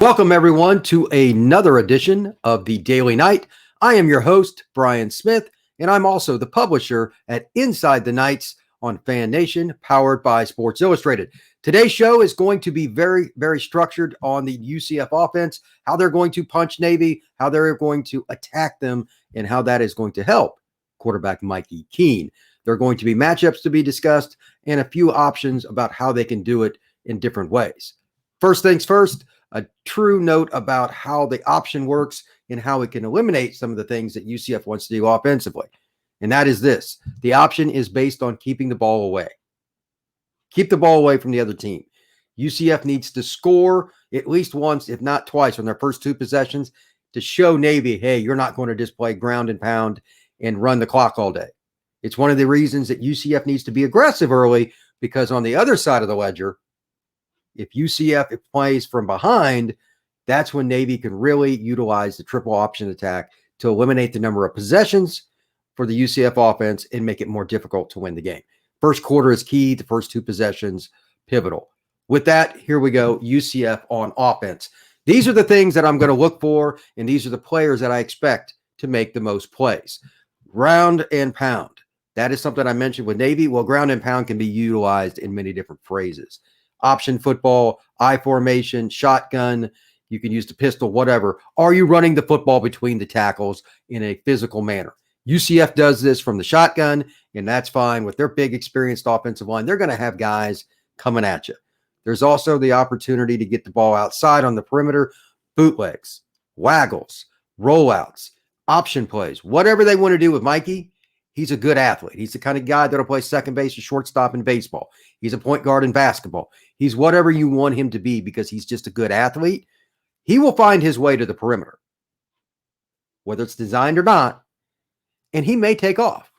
Welcome, everyone, to another edition of the Daily Night. I am your host, Brian Smith, and I'm also the publisher at Inside the Knights on Fan Nation, powered by Sports Illustrated. Today's show is going to be very, very structured on the UCF offense, how they're going to punch Navy, how they're going to attack them, and how that is going to help quarterback Mikey Keene. There are going to be matchups to be discussed and a few options about how they can do it in different ways. First things first, a true note about how the option works and how it can eliminate some of the things that UCF wants to do offensively. And that is this. The option is based on keeping the ball away. Keep the ball away from the other team. UCF needs to score at least once, if not twice, on their first two possessions to show Navy, hey, you're not going to just play ground and pound and run the clock all day. It's one of the reasons that UCF needs to be aggressive early, because on the other side of the ledger, if UCF plays from behind, that's when Navy can really utilize the triple option attack to eliminate the number of possessions for the UCF offense and make it more difficult to win the game. First quarter is key. The first two possessions, pivotal. With that, here we go. UCF on offense. These are the things that I'm going to look for, and these are the players that I expect to make the most plays. Ground and pound. That is something I mentioned with Navy. Well, ground and pound can be utilized in many different phrases. Option football, I formation, shotgun, you can use the pistol, whatever. Are you running the football between the tackles in a physical manner? UCF does this from the shotgun, and that's fine. With their big, experienced offensive line, they're going to have guys coming at you. There's also the opportunity to get the ball outside on the perimeter, bootlegs, waggles, rollouts, option plays, whatever they want to do with Mikey. He's a good athlete. He's the kind of guy that'll play second base or shortstop in baseball. He's a point guard in basketball. He's whatever you want him to be because he's just a good athlete. He will find his way to the perimeter, whether it's designed or not, and he may take off.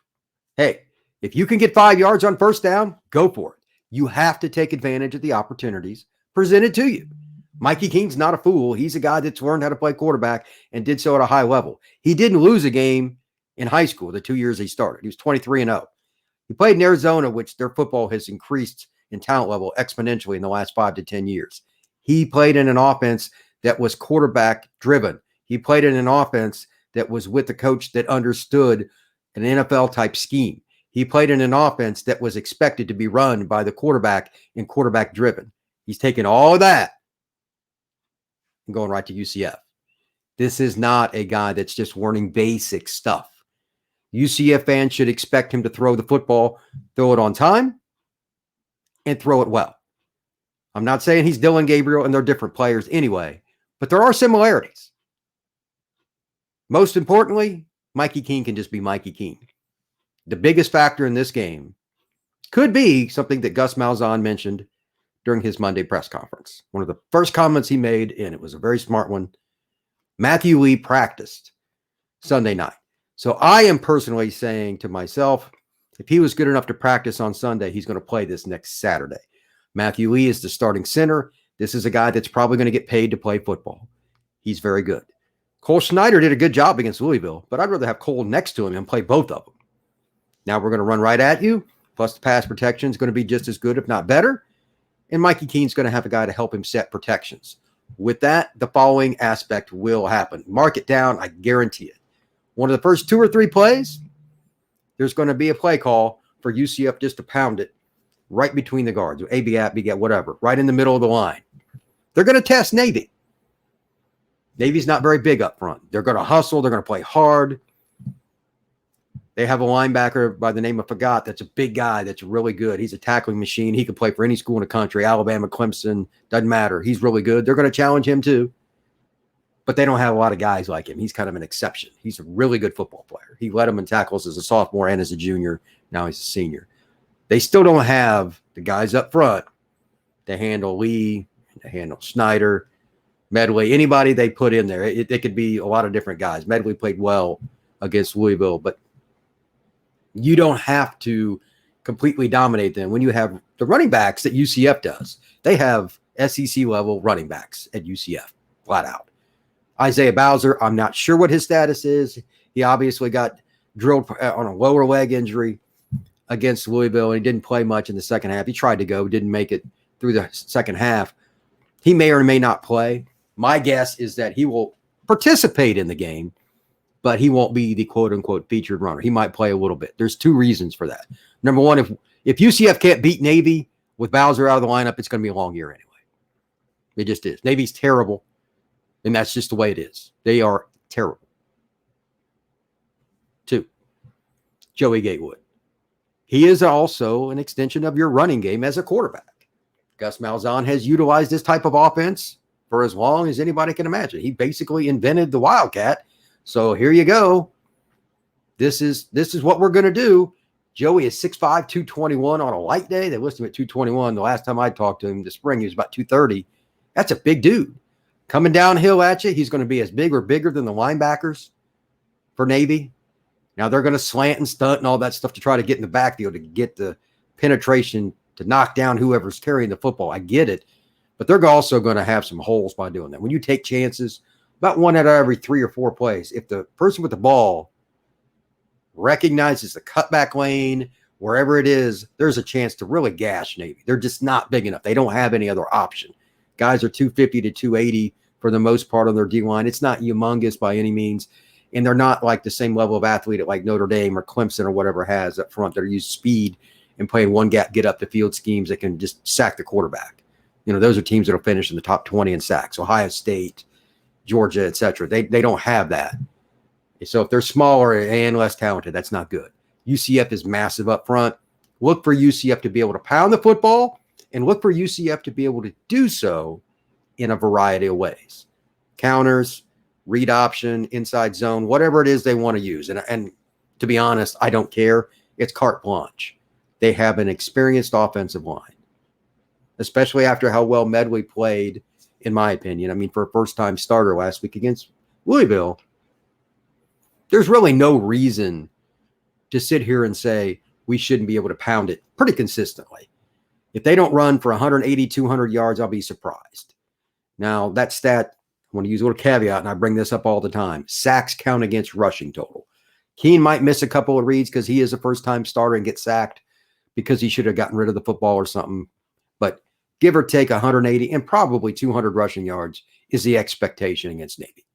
Hey, if you can get 5 yards on first down, go for it. You have to take advantage of the opportunities presented to you. Mikey Keene's not a fool. He's a guy that's learned how to play quarterback and did so at a high level. He didn't lose a game in high school, the 2 years he started. He was 23-0. He played in Arizona, which their football has increased in talent level exponentially in the last 5 to 10 years. He played in an offense that was quarterback driven. He played in an offense that was with a coach that understood an NFL type scheme. He played in an offense that was expected to be run by the quarterback and quarterback driven. He's taken all of that and going right to UCF. This is not a guy that's just learning basic stuff. UCF fans should expect him to throw the football, throw it on time, and throw it well. I'm not saying he's Dylan Gabriel and they're different players anyway, but there are similarities. Most importantly, Mikey Keene can just be Mikey Keene. The biggest factor in this game could be something that Gus Malzahn mentioned during his Monday press conference. One of the first comments he made, and it was a very smart one, Matthew Lee practiced Sunday night. So I am personally saying to myself, if he was good enough to practice on Sunday, he's going to play this next Saturday. Matthew Lee is the starting center. This is a guy that's probably going to get paid to play football. He's very good. Cole Schneider did a good job against Louisville, but I'd rather have Cole next to him and play both of them. Now we're going to run right at you, plus the pass protection is going to be just as good, if not better. And Mikey Keene's going to have a guy to help him set protections. With that, the following aspect will happen. Mark it down. I guarantee it. One of the first 2 or 3 plays, there's going to be a play call for UCF just to pound it right between the guards, A, B, gap, B, gap, whatever, right in the middle of the line. They're going to test Navy. Navy's not very big up front. They're going to hustle. They're going to play hard. They have a linebacker by the name of Fagot that's a big guy that's really good. He's a tackling machine. He can play for any school in the country, Alabama, Clemson, doesn't matter. He's really good. They're going to challenge him too. But they don't have a lot of guys like him. He's kind of an exception. He's a really good football player. He led them in tackles as a sophomore and as a junior. Now he's a senior. They still don't have the guys up front to handle Lee, to handle Schneider, Medley, anybody they put in there. It could be a lot of different guys. Medley played well against Louisville, but you don't have to completely dominate them when you have the running backs that UCF does. They have SEC level running backs at UCF, flat out. Isaiah Bowser, I'm not sure what his status is. He obviously got drilled on a lower leg injury against Louisville, and he didn't play much in the second half. He tried to go, didn't make it through the second half. He may or may not play. My guess is that he will participate in the game, but he won't be the quote-unquote featured runner. He might play a little bit. There's two reasons for that. Number one, if UCF can't beat Navy with Bowser out of the lineup, it's going to be a long year anyway. It just is. Navy's terrible, and that's just the way it is. They are terrible. 2, Joey Gatewood. He is also an extension of your running game as a quarterback. Gus Malzahn has utilized this type of offense for as long as anybody can imagine. He basically invented the Wildcat. So here you go. This is what we're going to do. Joey is 6'5", 221 on a light day. They listed him at 221. The last time I talked to him this spring, he was about 230. That's a big dude. Coming downhill at you, he's going to be as big or bigger than the linebackers for Navy. Now they're going to slant and stunt and all that stuff to try to get in the backfield to get the penetration to knock down whoever's carrying the football. I get it. But they're also going to have some holes by doing that. When you take chances, about 1 out of every 3 or 4 plays, if the person with the ball recognizes the cutback lane, wherever it is, there's a chance to really gash Navy. They're just not big enough. They don't have any other option. Guys are 250 to 280 for the most part on their D-line. It's not humongous by any means, and they're not like the same level of athlete at like Notre Dame or Clemson or whatever has up front. They're using speed and playing one gap, get up the field schemes that can just sack the quarterback. You know, those are teams that will finish in the top 20 in sacks. Ohio State, Georgia, et cetera. They don't have that. So if they're smaller and less talented, that's not good. UCF is massive up front. Look for UCF to be able to pound the football, and look for UCF to be able to do so in a variety of ways. Counters, read option, inside zone, whatever it is they want to use. And to be honest, I don't care. It's carte blanche. They have an experienced offensive line, especially after how well Medley played, in my opinion. I mean, for a first-time starter last week against Louisville, there's really no reason to sit here and say we shouldn't be able to pound it pretty consistently. If they don't run for 180, 200 yards, I'll be surprised. Now, that stat, I want to use a little caveat, and I bring this up all the time. Sacks count against rushing total. Keene might miss a couple of reads because he is a first-time starter and get sacked because he should have gotten rid of the football or something. But give or take 180 and probably 200 rushing yards is the expectation against Navy.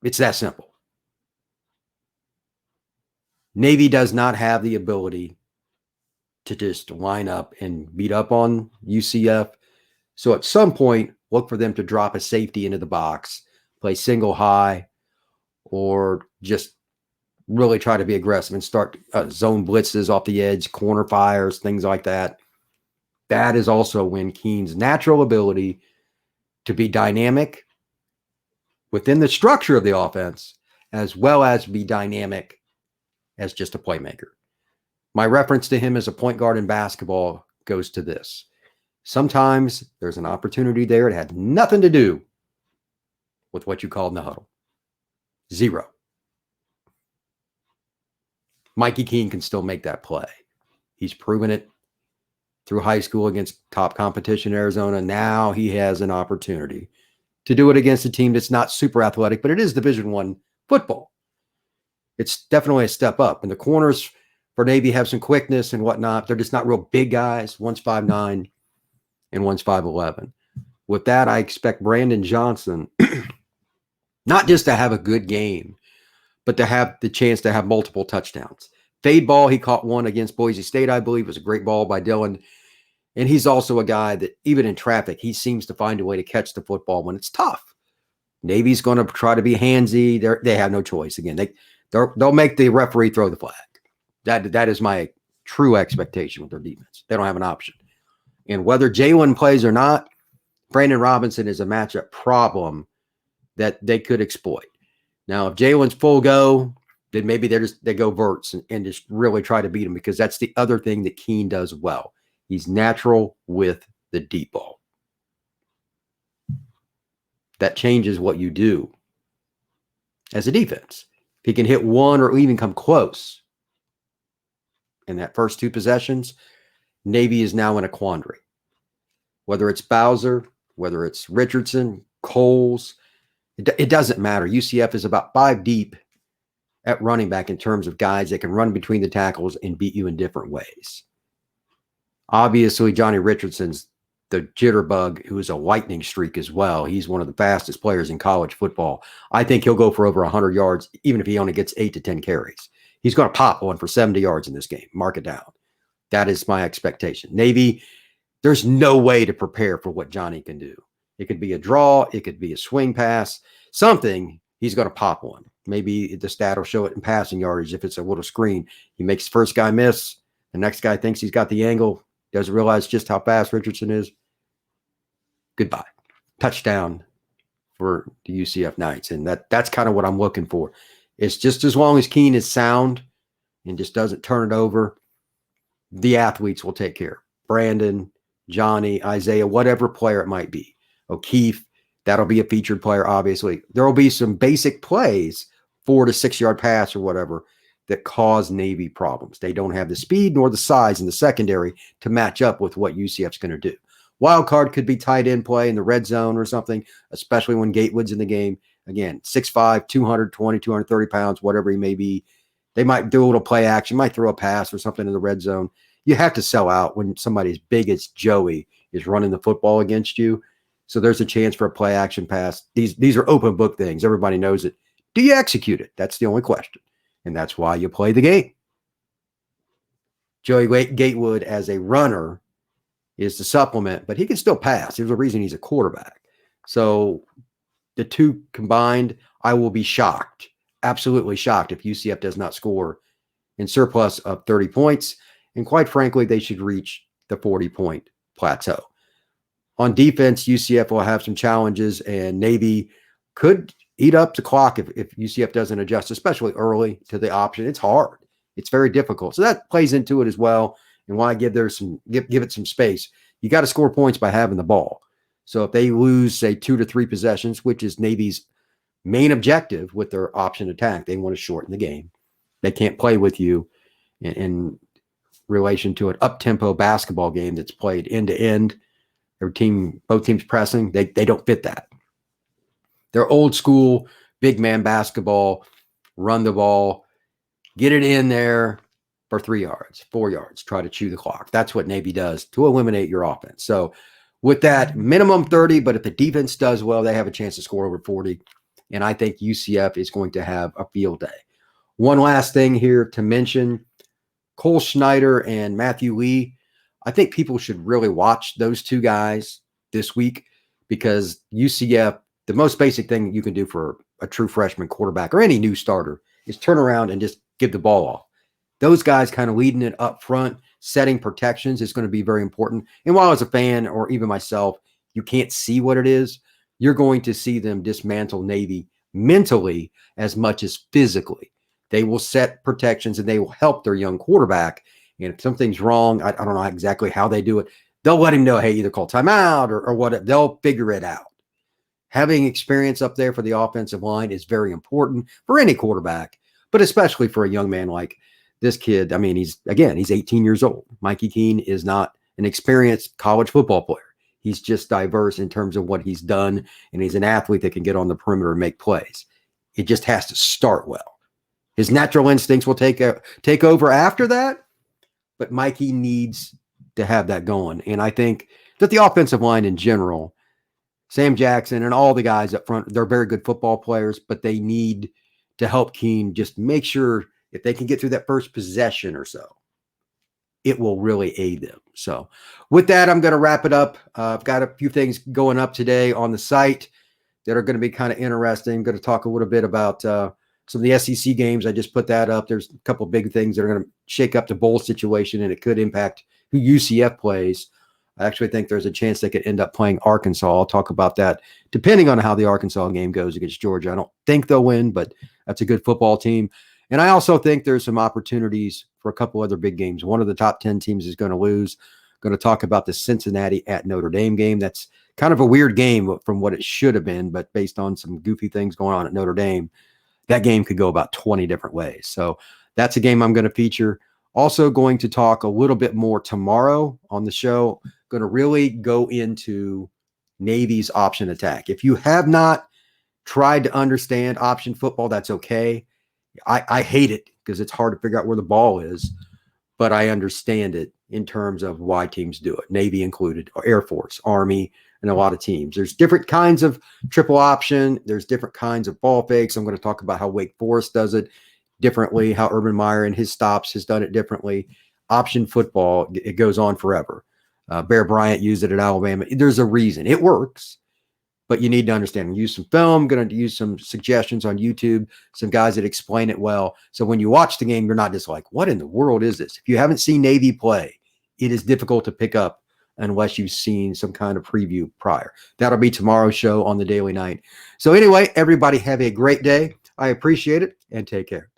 It's that simple. Navy does not have the ability to just line up and beat up on UCF. So at some point, look for them to drop a safety into the box, play single high, or just really try to be aggressive and start zone blitzes off the edge, corner fires, things like that. That is also when Keene's natural ability to be dynamic within the structure of the offense, as well as be dynamic as just a playmaker. My reference to him as a point guard in basketball goes to this. Sometimes there's an opportunity there. It had nothing to do with what you called in the huddle. Zero. Mikey Keene can still make that play. He's proven it through high school against top competition in Arizona. Now he has an opportunity to do it against a team that's not super athletic, but it is Division I football. It's definitely a step up. And the corners for Navy have some quickness and whatnot. They're just not real big guys. One's 5'9", and one's 5'11". With that, I expect Brandon Johnson not just to have a good game, but to have the chance to have multiple touchdowns. Fade ball, he caught one against Boise State, I believe. It was a great ball by Dylan. And he's also a guy that, even in traffic, he seems to find a way to catch the football when it's tough. Navy's going to try to be handsy. They have no choice. Again, they'll make the referee throw the flag. That is my true expectation with their defense. They don't have an option. And whether Jalen plays or not, Brandon Robinson is a matchup problem that they could exploit. Now, if Jalen's full go, then maybe they go verts and just really try to beat him, because that's the other thing that Keene does well. He's natural with the deep ball. That changes what you do as a defense. If he can hit one or even come close in that first two possessions, Navy is now in a quandary. Whether it's Bowser, whether it's Richardson, Coles, it doesn't matter. UCF is about 5 deep at running back in terms of guys that can run between the tackles and beat you in different ways. Obviously, Johnny Richardson's the jitterbug, who is a lightning streak as well. He's one of the fastest players in college football. I think he'll go for over 100 yards, even if he only gets 8 to 10 carries. He's going to pop one for 70 yards in this game. Mark it down. That is my expectation. Navy, there's no way to prepare for what Johnny can do. It could be a draw. It could be a swing pass. Something, he's going to pop one. Maybe the stat will show it in passing yardage. If it's a little screen, he makes the first guy miss. The next guy thinks he's got the angle, doesn't realize just how fast Richardson is. Goodbye. Touchdown for the UCF Knights. And that's kind of what I'm looking for. It's just as long as Keene is sound and just doesn't turn it over, the athletes will take care. Brandon, Johnny, Isaiah, whatever player it might be. O'Keefe, that'll be a featured player, obviously. There will be some basic plays, 4 to 6 yard pass or whatever, that cause Navy problems. They don't have the speed nor the size in the secondary to match up with what UCF's going to do. Wild card could be tight end play in the red zone or something, especially when Gatewood's in the game. Again, 6'5", 220, 230 pounds, whatever he may be. They might do a little play action, might throw a pass or something in the red zone. You have to sell out when somebody as big as Joey is running the football against you. So there's a chance for a play action pass. These are open book things. Everybody knows it. Do you execute it? That's the only question. And that's why you play the game. Joey Gatewood as a runner is the supplement, but he can still pass. There's a reason he's a quarterback. So the two combined, I will be shocked, absolutely shocked, if UCF does not score in surplus of 30 points. And quite frankly, they should reach the 40-point plateau. On defense, UCF will have some challenges, and Navy could eat up the clock if UCF doesn't adjust, especially early to the option. It's hard. It's very difficult. So that plays into it as well, and why give it some space. You got to score points by having the ball. So if they lose, say, 2 to 3 possessions, which is Navy's main objective with their option attack, they want to shorten the game. They can't play with you in relation to an up-tempo basketball game that's played end-to-end. Both teams pressing. They don't fit that. They're old school, big man basketball, run the ball, get it in there for 3 yards, 4 yards, try to chew the clock. That's what Navy does to eliminate your offense. So with that, minimum 30, but if the defense does well, they have a chance to score over 40. And I think UCF is going to have a field day. One last thing here to mention, Cole Schneider and Matthew Lee. I think people should really watch those two guys this week, because UCF, the most basic thing you can do for a true freshman quarterback or any new starter is turn around and just give the ball off. Those guys kind of leading it up front, setting protections is going to be very important. And while as a fan or even myself, you can't see what it is, you're going to see them dismantle Navy mentally as much as physically. They will set protections and they will help their young quarterback. And if something's wrong, I don't know exactly how they do it. They'll let him know, hey, either call timeout or what. They'll figure it out. Having experience up there for the offensive line is very important for any quarterback, but especially for a young man like this kid. I mean, he's 18 years old. Mikey Keene is not an experienced college football player. He's just diverse in terms of what he's done, and he's an athlete that can get on the perimeter and make plays. It just has to start well. His natural instincts will take over after that, but Mikey needs to have that going. And I think that the offensive line in general, Sam Jackson and all the guys up front, they're very good football players, but they need to help Keene just make sure if they can get through that first possession or so, it will really aid them. So with that, I'm going to wrap it up. I've got a few things going up today on the site that are going to be kind of interesting. I'm going to talk a little bit about some of the SEC games. I just put that up. There's a couple big things that are going to shake up the bowl situation, and it could impact who UCF plays. I actually think there's a chance they could end up playing Arkansas. I'll talk about that depending on how the Arkansas game goes against Georgia. I don't think they'll win, but that's a good football team. And I also think there's some opportunities for a couple other big games. One of the top 10 teams is going to lose. I'm going to talk about the Cincinnati at Notre Dame game. That's kind of a weird game from what it should have been, but based on some goofy things going on at Notre Dame, that game could go about 20 different ways. So that's a game I'm going to feature. Also going to talk a little bit more tomorrow on the show. Going to really go into Navy's option attack. If you have not tried to understand option football, that's okay. I hate it because it's hard to figure out where the ball is. but I understand it in terms of why teams do it, Navy included, or Air Force, Army, and a lot of teams. There's different kinds of triple option. There's different kinds of ball fakes. I'm going to talk about how Wake Forest does it differently, how Urban Meyer and his stops has done it differently. Option football, it goes on forever. Bear Bryant used it at Alabama. There's a reason. It works, but you need to understand. Use some film. I'm going to use some suggestions on YouTube, some guys that explain it well. So when you watch the game, you're not just like, what in the world is this? If you haven't seen Navy play, it is difficult to pick up unless you've seen some kind of preview prior. That'll be tomorrow's show on the Daily Night. So anyway, everybody have a great day. I appreciate it, and take care.